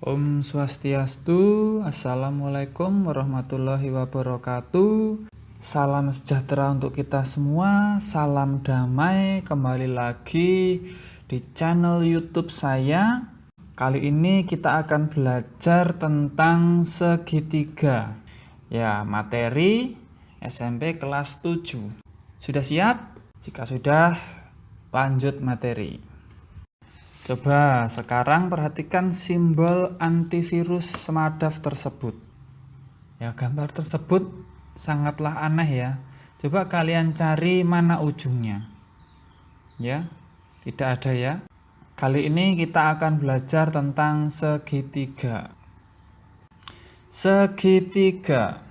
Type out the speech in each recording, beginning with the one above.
Om Swastiastu, Assalamualaikum warahmatullahi wabarakatuh. Salam sejahtera untuk kita semua, salam damai. Kembali lagi di channel YouTube saya. Kali ini kita akan belajar tentang segitiga. Ya, materi SMP kelas 7. Sudah siap? Jika sudah, lanjut materi. Coba sekarang perhatikan simbol antivirus Semadaf tersebut. Ya, gambar tersebut sangatlah aneh ya. Coba kalian cari mana ujungnya. Ya, tidak ada ya. Kali ini kita akan belajar tentang segitiga. Segitiga.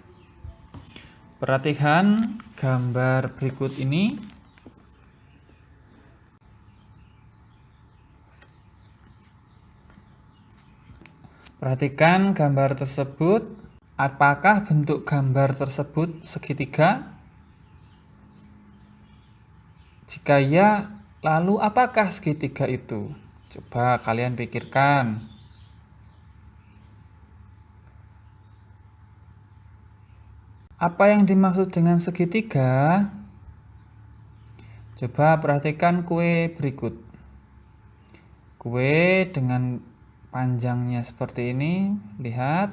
Perhatikan gambar berikut ini. Perhatikan gambar tersebut. Apakah bentuk gambar tersebut segitiga? Jika ya, lalu apakah segitiga itu? Coba kalian pikirkan. Apa yang dimaksud dengan segitiga? Coba perhatikan kue berikut. Kue dengan panjangnya seperti ini, lihat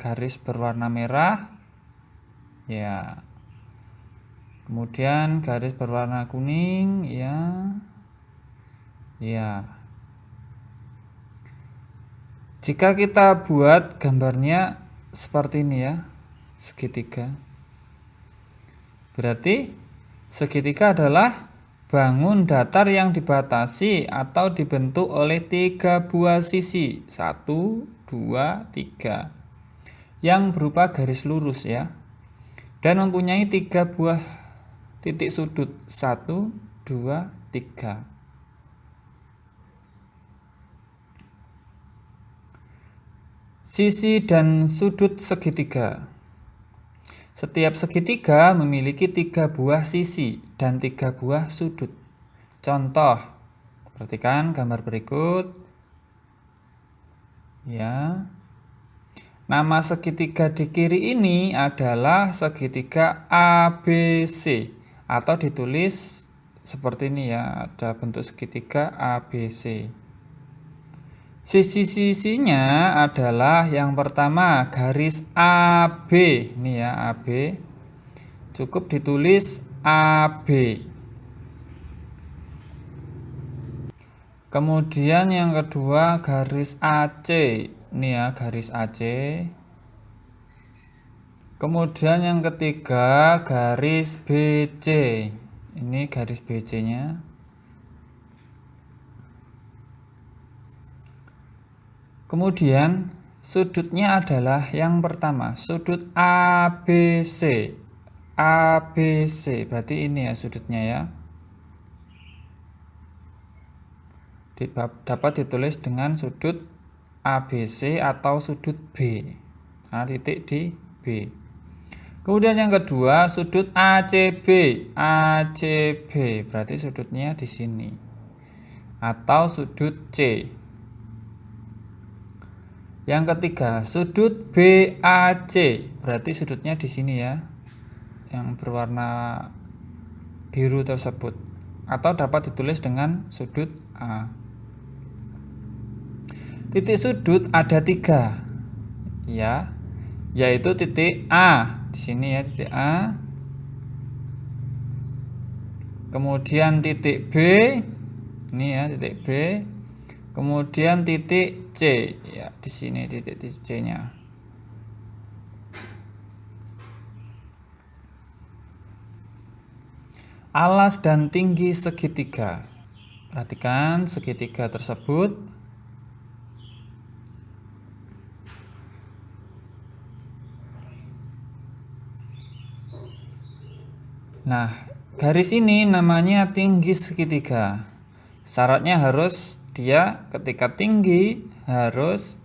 garis berwarna merah ya, kemudian garis berwarna kuning ya. Jika kita buat gambarnya seperti ini ya, segitiga, berarti segitiga adalah bangun datar yang dibatasi atau dibentuk oleh 3 buah sisi, 1, 2, 3, yang berupa garis lurus ya, dan mempunyai 3 buah titik sudut, 1, 2, 3. Sisi dan sudut segitiga. Setiap segitiga memiliki 3 buah sisi dan 3 buah sudut. Contoh, perhatikan gambar berikut. Ya. Nama segitiga di kiri ini adalah segitiga ABC atau ditulis seperti ini ya, ada bentuk segitiga ABC. Sisi-sisinya adalah yang pertama garis AB, ini ya AB. Cukup ditulis AB. Kemudian yang kedua garis AC, ini ya garis AC. Kemudian yang ketiga garis BC, ini garis BC-nya. Kemudian sudutnya adalah yang pertama, sudut ABC. ABC, berarti ini ya sudutnya ya. Dapat ditulis dengan sudut ABC atau sudut B. Nah, titik di B. Kemudian yang kedua, sudut ACB. ACB, berarti sudutnya di sini. Atau sudut C. Yang ketiga, sudut BAC, berarti sudutnya di sini ya, yang berwarna biru tersebut, atau dapat ditulis dengan sudut A. Titik sudut ada 3, ya, yaitu titik A di sini ya, titik A. Kemudian titik B, ini ya titik B. Kemudian titik C, ya di sini titik C-nya. Alas dan tinggi segitiga. Perhatikan segitiga tersebut. Nah, garis ini namanya tinggi segitiga. Syaratnya harus dia ketika tinggi harus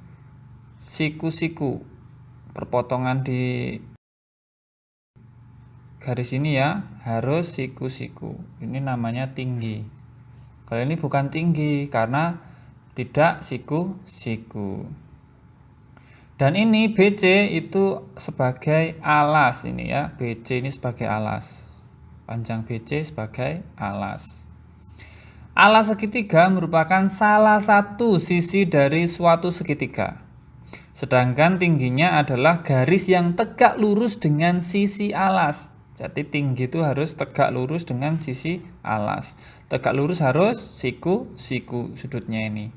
siku-siku, perpotongan di garis ini ya harus siku-siku. Ini namanya tinggi. Kalau ini bukan tinggi karena tidak siku-siku. Dan ini BC itu sebagai alas ini ya. BC ini sebagai alas. Panjang BC sebagai alas. Alas segitiga merupakan salah satu sisi dari suatu segitiga. Sedangkan tingginya adalah garis yang tegak lurus dengan sisi alas. Jadi tinggi itu harus tegak lurus dengan sisi alas. Tegak lurus harus siku sudutnya ini.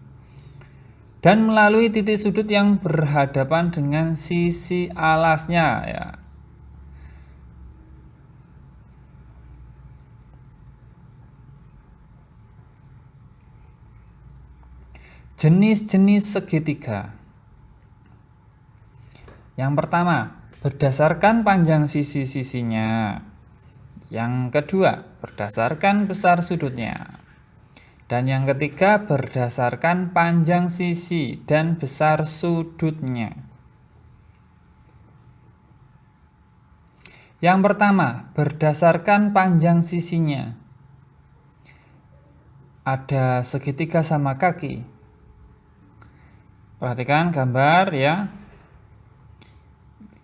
Dan melalui titik sudut yang berhadapan dengan sisi alasnya ya. Jenis-jenis segitiga. Yang pertama, berdasarkan panjang sisi-sisinya. Yang kedua, berdasarkan besar sudutnya. Dan yang ketiga, berdasarkan panjang sisi dan besar sudutnya. Yang pertama, berdasarkan panjang sisinya. Ada segitiga sama kaki. Perhatikan gambar ya.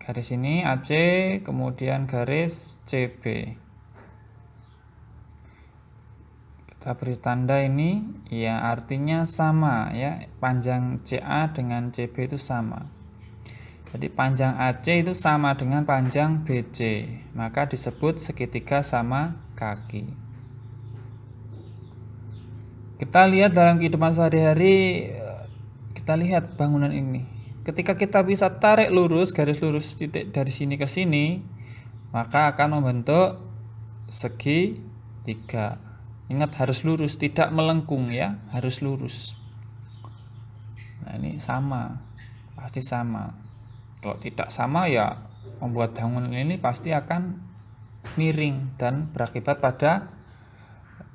Garis ini AC, kemudian garis CB. Kita beri tanda ini, ya artinya sama ya. Panjang CA dengan CB itu sama. Jadi panjang AC itu sama dengan panjang BC. Maka disebut segitiga sama kaki. Kita lihat dalam kehidupan sehari-hari, kita lihat bangunan ini. Ketika kita bisa tarik lurus, garis lurus titik dari sini ke sini, maka akan membentuk segitiga. Ingat harus lurus, tidak melengkung ya, harus lurus. Nah ini sama, pasti sama. Kalau tidak sama ya membuat bangunan ini pasti akan miring dan berakibat pada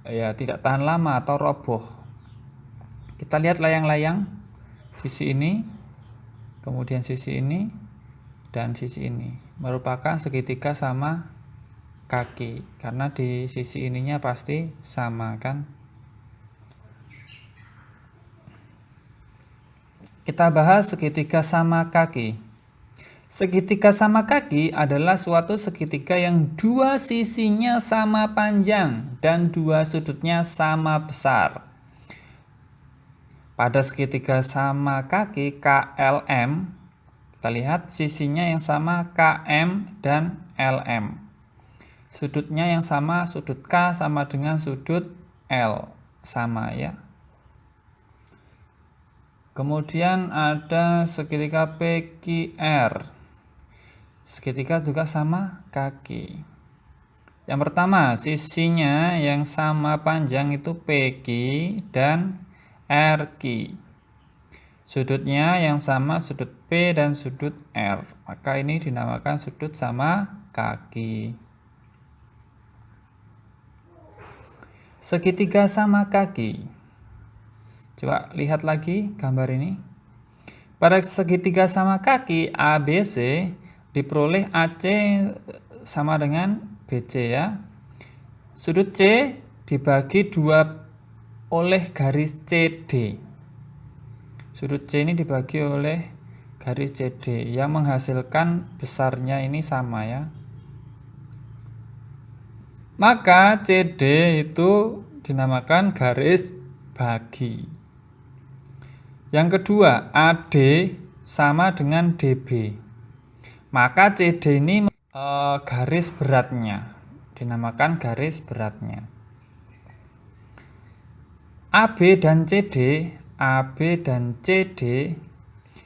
ya tidak tahan lama atau roboh. Kita lihat layang-layang, sisi ini, kemudian sisi ini, dan sisi ini. Merupakan segitiga sama kaki karena di sisi ininya pasti sama kan. Kita bahas segitiga sama kaki. Segitiga sama kaki adalah suatu segitiga yang dua sisinya sama panjang dan dua sudutnya sama besar. Pada segitiga sama kaki KLM, kita lihat sisinya yang sama KM dan LM. Sudutnya yang sama, sudut K sama dengan sudut L, sama ya. Kemudian ada segitiga PQR. Segitiga juga sama kaki. Yang pertama, sisinya yang sama panjang itu PQ dan RQ. Sudutnya yang sama sudut P dan sudut R. Maka ini dinamakan sudut sama kaki. Segitiga sama kaki. Coba lihat lagi gambar ini. Pada segitiga sama kaki ABC diperoleh AC sama dengan BC ya. Sudut C dibagi dua oleh garis CD. Sudut C ini dibagi oleh garis CD yang menghasilkan besarnya ini sama ya. Maka CD itu dinamakan garis bagi. Yang kedua, AD sama dengan DB. Maka CD ini garis beratnya, dinamakan garis beratnya. AB dan CD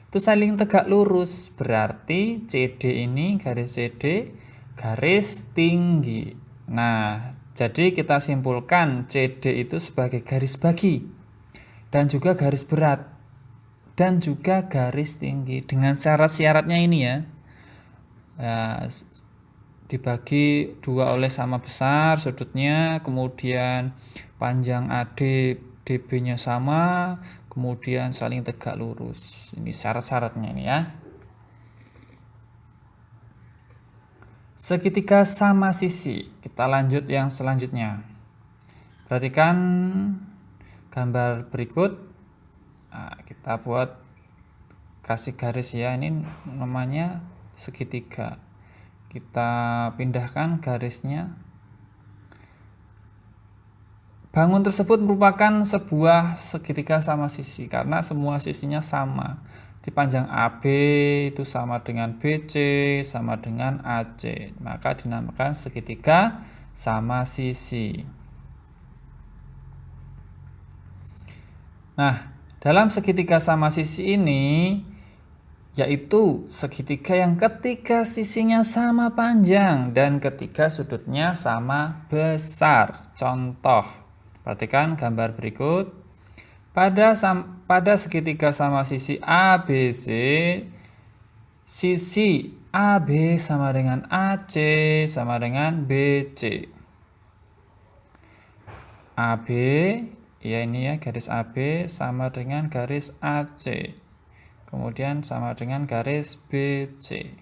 itu saling tegak lurus, berarti CD ini garis CD garis tinggi. Nah, jadi kita simpulkan CD itu sebagai garis bagi dan juga garis berat dan juga garis tinggi dengan syarat-syaratnya ini ya. Dibagi dua oleh sama besar sudutnya, kemudian panjang AD DB-nya sama, kemudian saling tegak lurus. Ini syarat-syaratnya ini ya. Segitiga sama sisi. Kita lanjut yang selanjutnya. Perhatikan gambar berikut. Nah, kita buat kasih garis ya, ini namanya segitiga. Kita pindahkan garisnya. Bangun tersebut merupakan sebuah segitiga sama sisi karena semua sisinya sama. Di panjang AB itu sama dengan BC, sama dengan AC. Maka dinamakan segitiga sama sisi. Nah, dalam segitiga sama sisi ini, yaitu segitiga yang ketiga sisinya sama panjang dan ketiga sudutnya sama besar. Contoh, perhatikan gambar berikut. Pada segitiga sama sisi ABC, sisi AB sama dengan AC sama dengan BC. AB, ya ini ya, garis AB sama dengan garis AC. Kemudian sama dengan garis BC.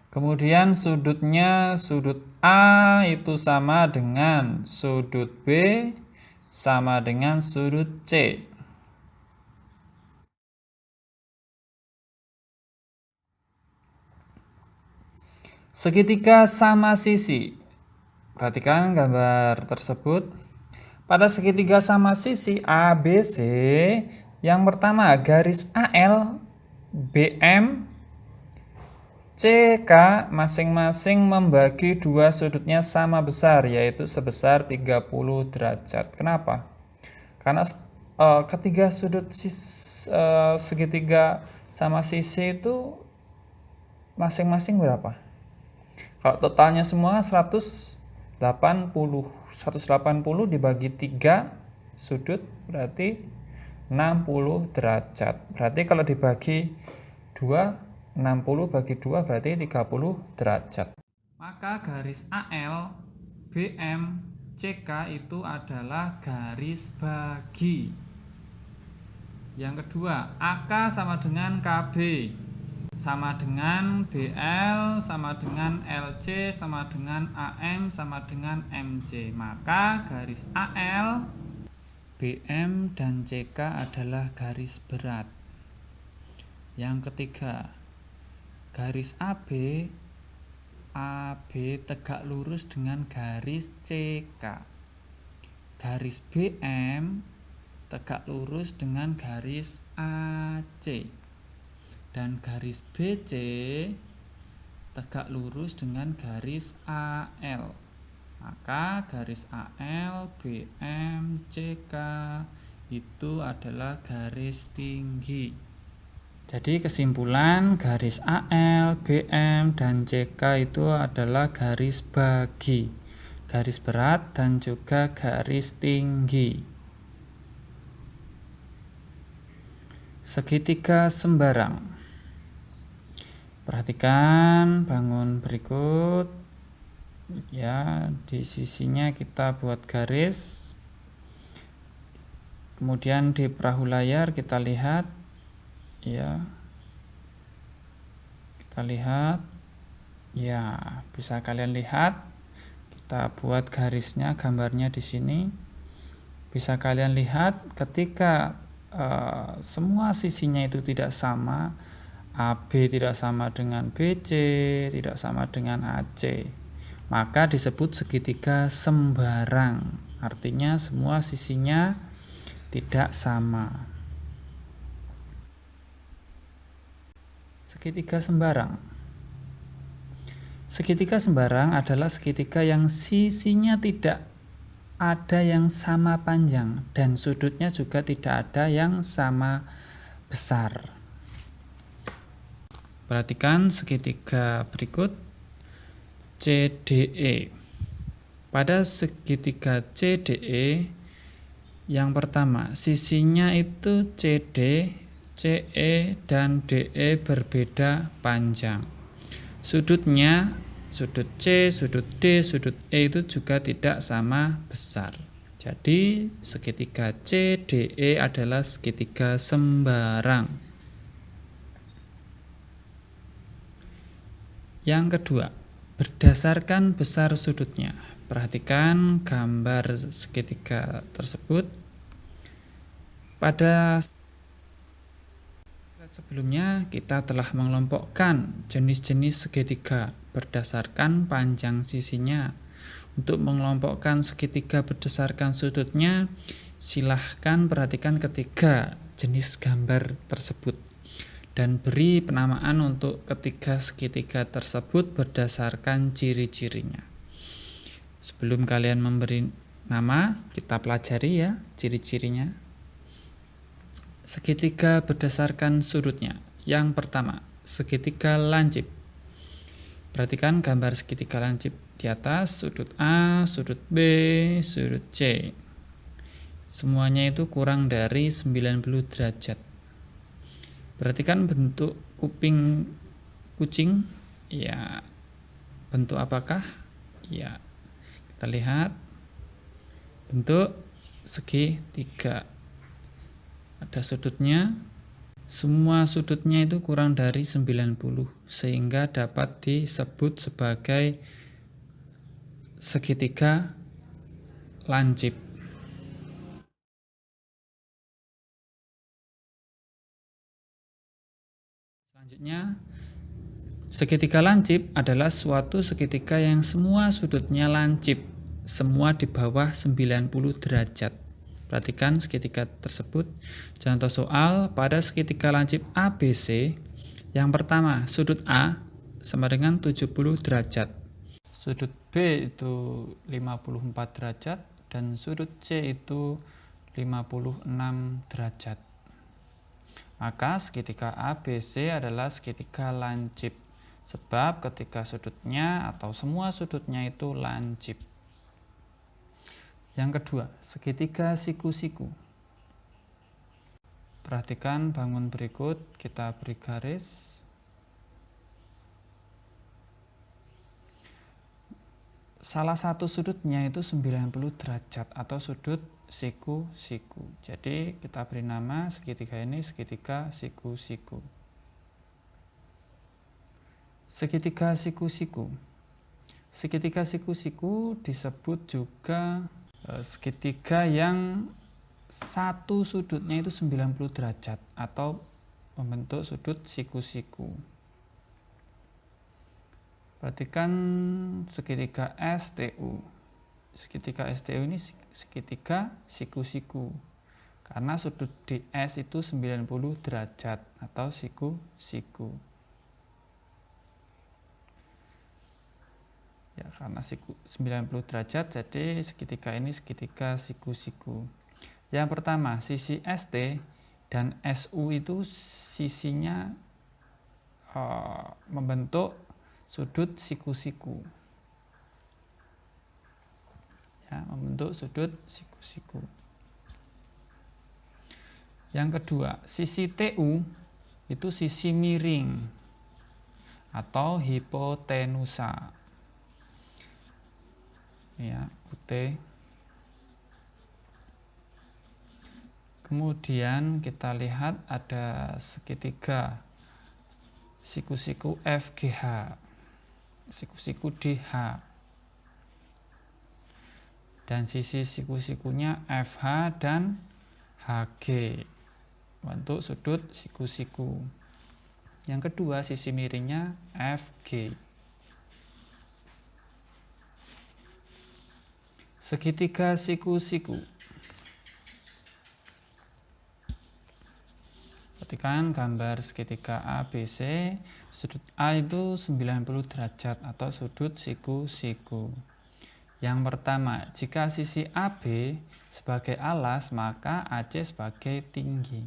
Kemudian sudutnya, sudut A itu sama dengan sudut B sama dengan sudut C. Segitiga sama sisi. Perhatikan gambar tersebut. Pada segitiga sama sisi ABC, yang pertama garis AL, BM, CK masing-masing membagi dua sudutnya sama besar, yaitu sebesar 30 derajat. Kenapa? Karena ketiga sudut segitiga sama sisi itu masing-masing berapa? Kalau totalnya semua 180 dibagi 3 sudut berarti 60 derajat. Berarti kalau dibagi 2, 60 bagi 2 berarti 30 derajat. Maka garis AL, BM, CK itu adalah garis bagi. Yang kedua, AK sama dengan KB, sama dengan BL, sama dengan LC, sama dengan AM, sama dengan MC. Maka garis AL, BM, dan CK adalah garis berat. Yang ketiga, garis AB tegak lurus dengan garis CK. Garis BM tegak lurus dengan garis AC. Dan garis BC tegak lurus dengan garis AL. Maka garis AL, BM, CK itu adalah garis tinggi. Jadi kesimpulan, garis AL, BM, dan CK itu adalah garis bagi, garis berat, dan juga garis tinggi. Segitiga sembarang. Perhatikan bangun berikut ya, di sisinya kita buat garis, kemudian di perahu layar kita lihat ya, ya, bisa kalian lihat, kita buat garisnya, gambarnya di sini. Bisa kalian lihat ketika semua sisinya itu tidak sama, AB tidak sama dengan BC, tidak sama dengan AC, maka disebut segitiga sembarang. Artinya semua sisinya tidak sama. Segitiga sembarang. Segitiga sembarang adalah segitiga yang sisinya tidak ada yang sama panjang dan sudutnya juga tidak ada yang sama besar. Perhatikan segitiga berikut, CDE. Pada segitiga CDE, yang pertama sisinya itu CD, CE, dan DE berbeda panjang. Sudutnya, sudut C, sudut D, sudut E itu juga tidak sama besar. Jadi segitiga CDE adalah segitiga sembarang. Yang kedua, berdasarkan besar sudutnya. Perhatikan gambar segitiga tersebut. Pada Sebelumnya kita telah mengelompokkan jenis-jenis segitiga berdasarkan panjang sisinya. Untuk mengelompokkan segitiga berdasarkan sudutnya, silahkan perhatikan ketiga jenis gambar tersebut dan beri penamaan untuk ketiga segitiga tersebut berdasarkan ciri-cirinya. Sebelum kalian memberi nama, kita pelajari ya ciri-cirinya. Segitiga berdasarkan sudutnya. Yang pertama, segitiga lancip. Perhatikan gambar segitiga lancip di atas, sudut A, sudut B, sudut C. Semuanya itu kurang dari 90 derajat. Perhatikan bentuk kuping kucing. Ya, bentuk apakah? Ya, kita lihat bentuk segitiga. Ada sudutnya, semua sudutnya itu kurang dari 90 sehingga dapat disebut sebagai segitiga lancip. Selanjutnya, segitiga lancip adalah suatu segitiga yang semua sudutnya lancip, semua di bawah 90 derajat. Perhatikan segitiga tersebut. Contoh soal, pada segitiga lancip ABC, yang pertama, sudut A sama dengan 70 derajat. Sudut B itu 54 derajat dan sudut C itu 56 derajat. Maka segitiga ABC adalah segitiga lancip sebab ketika sudutnya atau semua sudutnya itu lancip. Yang kedua, segitiga siku-siku. Perhatikan bangun berikut, kita beri garis. Salah satu sudutnya itu 90 derajat atau sudut siku-siku. Jadi kita beri nama segitiga ini segitiga siku-siku. Segitiga siku-siku. Segitiga siku-siku disebut juga segitiga yang satu sudutnya itu 90 derajat atau membentuk sudut siku-siku. Perhatikan segitiga STU. Segitiga STU ini segitiga siku-siku karena sudut di S itu 90 derajat atau siku-siku. Ya, karena 90 derajat, jadi segitiga ini segitiga siku-siku. Yang pertama, sisi ST dan SU itu sisinya membentuk sudut siku-siku. Ya, membentuk sudut siku-siku. Yang kedua, sisi TU itu sisi miring atau hipotenusa. Ya, UT. Kemudian kita lihat ada segitiga siku-siku FGH, siku-siku DH, dan sisi siku-sikunya FH dan HG, bentuk sudut siku-siku. Yang kedua, sisi miringnya FG. Segitiga siku-siku. Perhatikan gambar segitiga ABC, sudut A itu 90 derajat atau sudut siku-siku. Yang pertama, jika sisi AB sebagai alas, maka AC sebagai tinggi.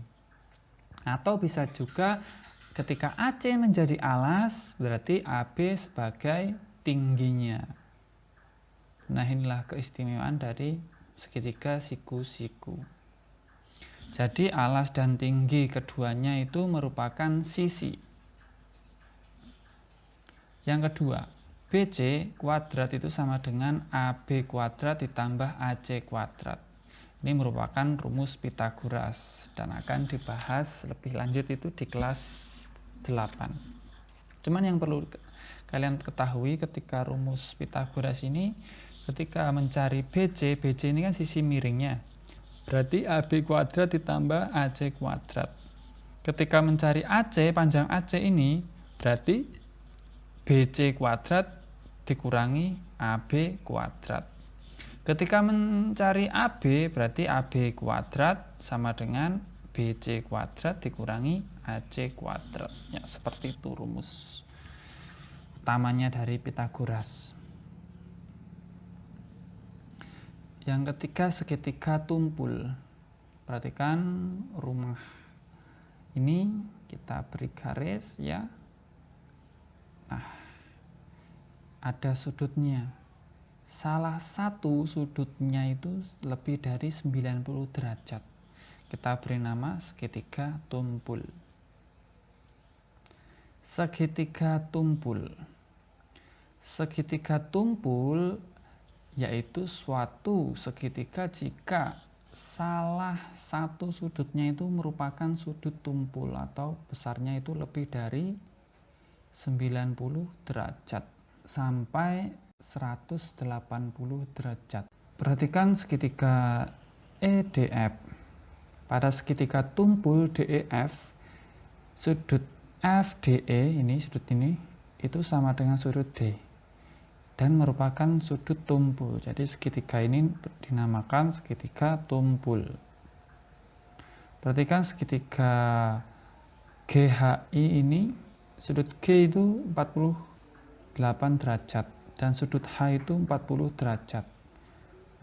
Atau bisa juga ketika AC menjadi alas, berarti AB sebagai tingginya. Nah, inilah keistimewaan dari segitiga siku-siku. Jadi alas dan tinggi keduanya itu merupakan sisi. Yang kedua, BC kuadrat itu sama dengan AB kuadrat ditambah AC kuadrat. Ini merupakan rumus Pythagoras dan akan dibahas lebih lanjut itu di kelas 8. Cuman yang perlu kalian ketahui ketika rumus Pythagoras ini, ketika mencari BC, BC ini kan sisi miringnya. Berarti AB kuadrat ditambah AC kuadrat. Ketika mencari AC, panjang AC ini berarti BC kuadrat dikurangi AB kuadrat. Ketika mencari AB berarti AB kuadrat sama dengan BC kuadrat dikurangi AC kuadrat. Ya, seperti itu rumus utamanya dari Pitagoras. Yang ketiga, segitiga tumpul. Perhatikan rumah ini kita beri garis ya. Nah, ada sudutnya. Salah satu sudutnya itu lebih dari 90 derajat. Kita beri nama segitiga tumpul. Segitiga tumpul. Segitiga tumpul yaitu suatu segitiga jika salah satu sudutnya itu merupakan sudut tumpul atau besarnya itu lebih dari 90 derajat sampai 180 derajat. Perhatikan segitiga EDF. Pada segitiga tumpul DEF, sudut FDE ini, sudut ini itu sama dengan sudut D dan merupakan sudut tumpul. Jadi segitiga ini dinamakan segitiga tumpul. Perhatikan segitiga GHI ini, sudut G itu 48 derajat dan sudut H itu 40 derajat.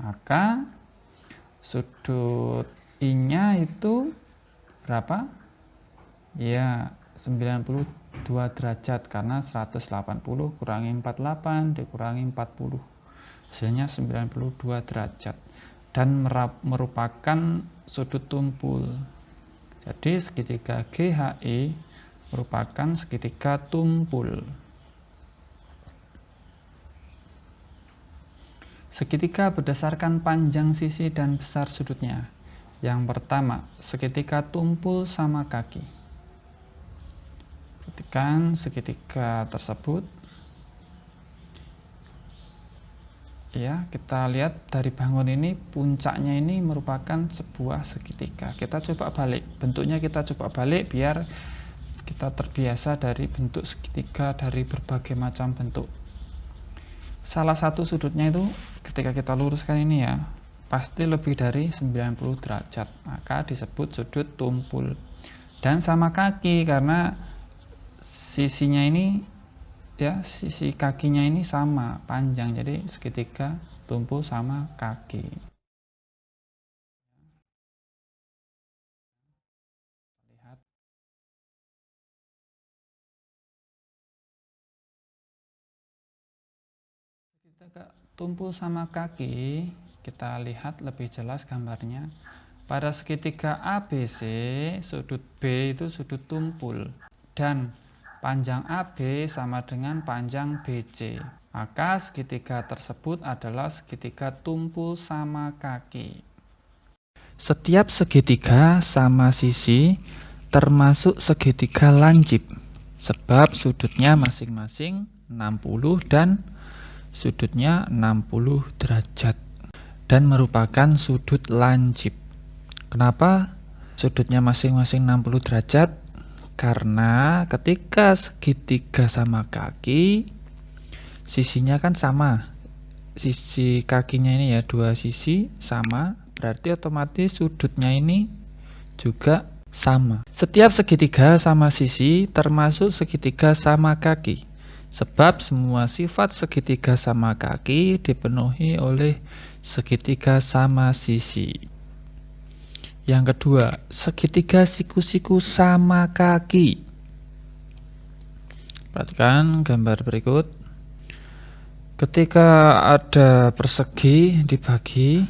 Maka sudut I-nya itu berapa? Ya, 92 derajat karena 180 kurangi 48 dikurangi 40. Hasilnya 92 derajat dan merupakan sudut tumpul. Jadi segitiga GHI merupakan segitiga tumpul. Segitiga berdasarkan panjang sisi dan besar sudutnya. Yang pertama, segitiga tumpul sama kaki. Perhatikan segitiga tersebut. Ya, kita lihat dari bangun ini, puncaknya ini merupakan sebuah segitiga. Kita coba balik, bentuknya kita coba balik biar kita terbiasa dari bentuk segitiga dari berbagai macam bentuk. Salah satu sudutnya itu ketika kita luruskan ini ya, pasti lebih dari 90 derajat, maka disebut sudut tumpul. Dan sama kaki karena sisinya ini ya, sisi kakinya ini sama panjang, jadi segitiga tumpul sama kaki. Lihat. Segitiga tumpul sama kaki, kita lihat lebih jelas gambarnya. Pada segitiga ABC, sudut B itu sudut tumpul dan panjang AB sama dengan panjang BC. Maka segitiga tersebut adalah segitiga tumpul sama kaki. Setiap segitiga sama sisi termasuk segitiga lancip sebab sudutnya masing-masing 60 dan sudutnya 60 derajat dan merupakan sudut lancip. Kenapa sudutnya masing-masing 60 derajat? Karena ketika segitiga sama kaki, sisinya kan sama. Sisi kakinya ini ya, dua sisi sama, berarti otomatis sudutnya ini juga sama. Setiap segitiga sama sisi termasuk segitiga sama kaki. Sebab semua sifat segitiga sama kaki dipenuhi oleh segitiga sama sisi. Yang kedua, segitiga siku-siku sama kaki. Perhatikan gambar berikut. Ketika ada persegi dibagi,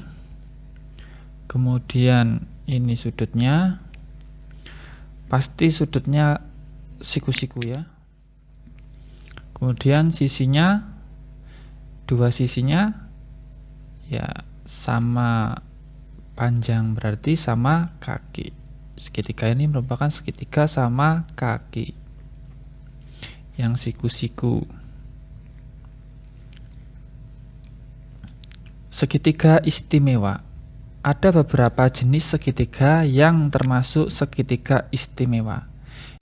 kemudian ini sudutnya, pasti sudutnya siku-siku ya. Kemudian sisinya, dua sisinya ya sama panjang, berarti sama kaki. Segitiga ini merupakan segitiga sama kaki yang siku-siku. Segitiga istimewa. ada beberapa jenis segitiga yang termasuk segitiga istimewa.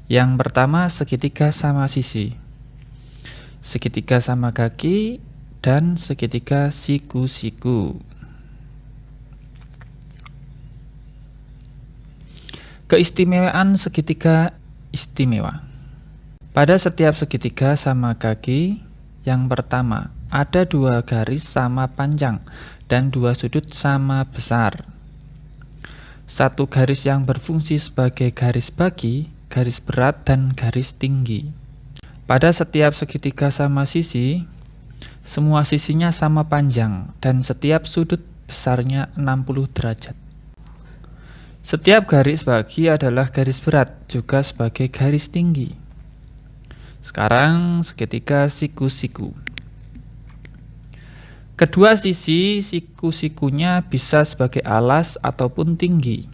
Yang pertama, segitiga sama sisi, segitiga sama kaki, dan segitiga siku-siku. Keistimewaan segitiga istimewa. Pada setiap segitiga sama kaki, yang pertama, ada 2 garis sama panjang dan 2 sudut sama besar. 1 garis yang berfungsi sebagai garis bagi, garis berat, dan garis tinggi. Pada setiap segitiga sama sisi, semua sisinya sama panjang dan setiap sudut besarnya 60 derajat. Setiap garis bagi adalah garis berat, juga sebagai garis tinggi. Sekarang segitiga siku-siku. Kedua sisi siku-sikunya bisa sebagai alas ataupun tinggi.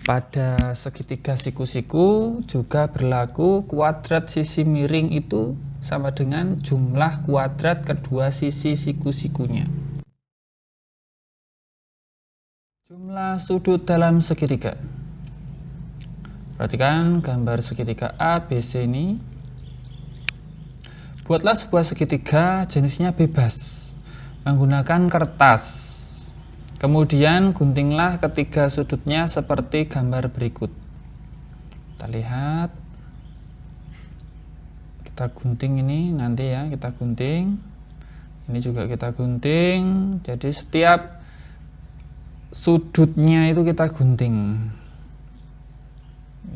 Pada segitiga siku-siku juga berlaku kuadrat sisi miring itu sama dengan jumlah kuadrat kedua sisi siku-sikunya. Jumlah sudut dalam segitiga. Perhatikan gambar segitiga ABC ini. Buatlah sebuah segitiga jenisnya bebas menggunakan kertas. Kemudian guntinglah ketiga sudutnya seperti gambar berikut. Kita lihat. Kita gunting ini nanti ya, kita gunting. Ini juga kita gunting. Jadi setiap sudutnya itu kita gunting.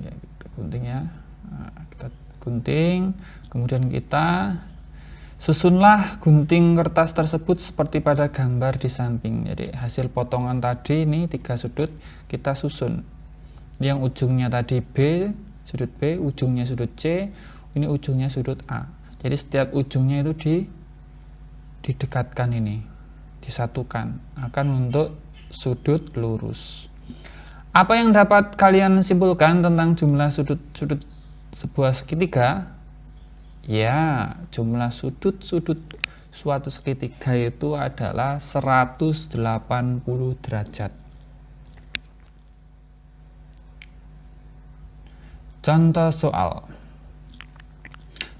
Ya, kita gunting ya. Nah, kita gunting, kemudian kita susunlah gunting kertas tersebut seperti pada gambar di samping. Jadi hasil potongan tadi ini 3 sudut kita susun. Yang ujungnya tadi B, sudut B, ujungnya sudut C, ini ujungnya sudut A. Jadi setiap ujungnya itu didekatkan ini, disatukan, akan untuk sudut lurus. Apa yang dapat kalian simpulkan tentang jumlah sudut-sudut sebuah segitiga? Ya, jumlah sudut-sudut suatu segitiga itu adalah 180 derajat. Contoh soal.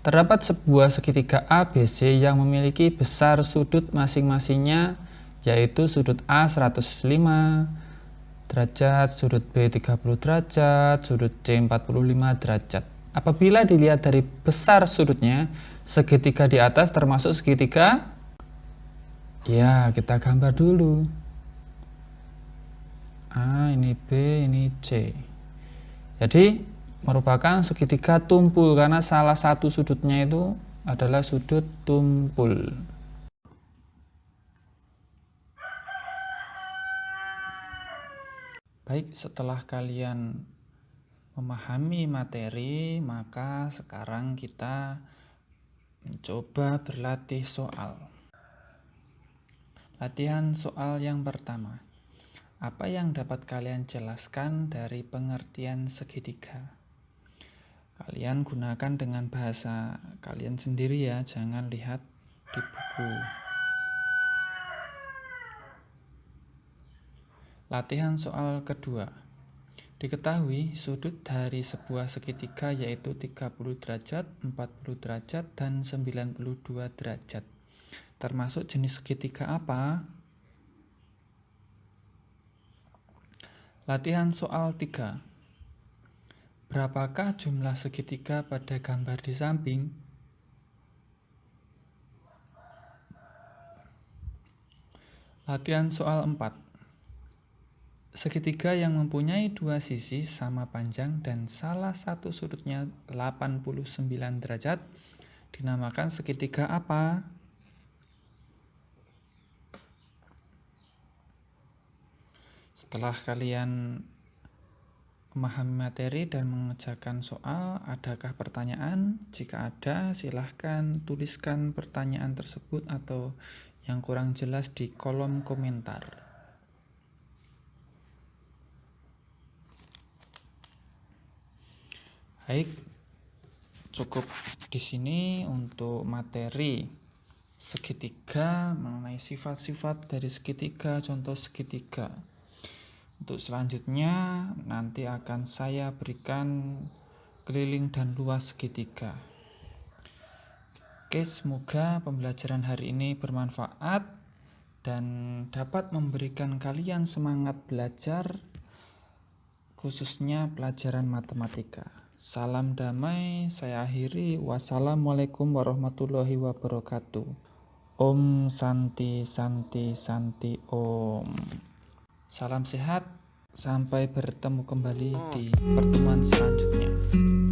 Terdapat sebuah segitiga ABC yang memiliki besar sudut masing-masingnya, yaitu sudut A 105 derajat, sudut B 30 derajat, sudut C 45 derajat. Apabila dilihat dari besar sudutnya, segitiga di atas termasuk segitiga? Ya, kita gambar dulu. A, ini B, ini C. Jadi, merupakan segitiga tumpul karena salah satu sudutnya itu adalah sudut tumpul. Baik, setelah kalian memahami materi, maka sekarang kita mencoba berlatih soal. Latihan soal yang pertama. Apa yang dapat kalian jelaskan dari pengertian segitiga? Kalian gunakan dengan bahasa kalian sendiri ya, jangan lihat di buku. Latihan soal kedua. Diketahui sudut dari sebuah segitiga yaitu 30 derajat, 40 derajat, dan 92 derajat. Termasuk jenis segitiga apa? Latihan soal 3. Berapakah jumlah segitiga pada gambar di samping? Latihan soal 4. Segitiga yang mempunyai 2 sisi sama panjang dan salah satu sudutnya 89 derajat dinamakan segitiga apa? Setelah kalian memahami materi dan mengerjakan soal, adakah pertanyaan? Jika ada, silahkan tuliskan pertanyaan tersebut atau yang kurang jelas di kolom komentar. Baik, cukup di sini untuk materi segitiga, mengenai sifat-sifat dari segitiga, contoh segitiga. Untuk selanjutnya nanti akan saya berikan keliling dan luas segitiga. Oke, semoga pembelajaran hari ini bermanfaat dan dapat memberikan kalian semangat belajar, khususnya pelajaran matematika. Salam damai, saya akhiri. Wassalamualaikum warahmatullahi wabarakatuh. Om Santi Santi Santi Om. Salam sehat, sampai bertemu kembali di pertemuan selanjutnya.